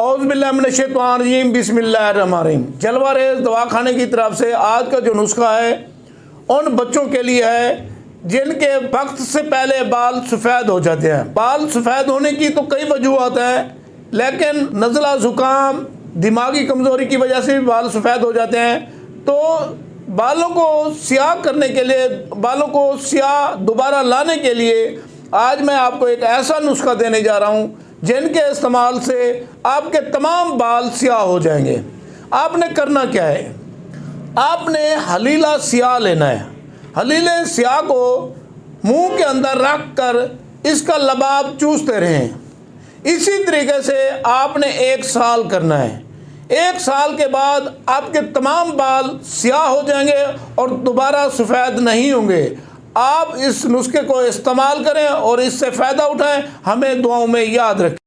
औज़ुबिल्लाहिमिनश्शैतानिर्रजीम बिस्मिल्लाहिर्रहमानिर्रहीम। जलवा रेज़ दवाखाने की तरफ से आज का जो नुस्खा है उन बच्चों के लिए है जिनके वक्त से पहले बाल सफ़ेद हो जाते हैं। बाल सफ़ेद होने की तो कई वजूहत हैं, लेकिन नज़ला ज़ुकाम दिमागी कमज़ोरी की वजह से भी बाल सफ़ेद हो जाते हैं। तो बालों को स्याह करने के लिए, बालों को स्याह दोबारा लाने के लिए आज मैं आपको एक ऐसा नुस्खा देने जा रहा हूँ जिनके इस्तेमाल से आपके तमाम बाल स्याह हो जाएंगे। आपने करना क्या है, आपने हलीला स्याह लेना है। हलीले स्याह को मुंह के अंदर रख कर इसका लबाब चूसते रहें। इसी तरीके से आपने 1 साल करना है। 1 साल के बाद आपके तमाम बाल स्याह हो जाएंगे और दोबारा सफ़ेद नहीं होंगे। आप इस नुस्खे को इस्तेमाल करें और इससे फ़ायदा उठाएं। हमें दुआओं में याद रखें।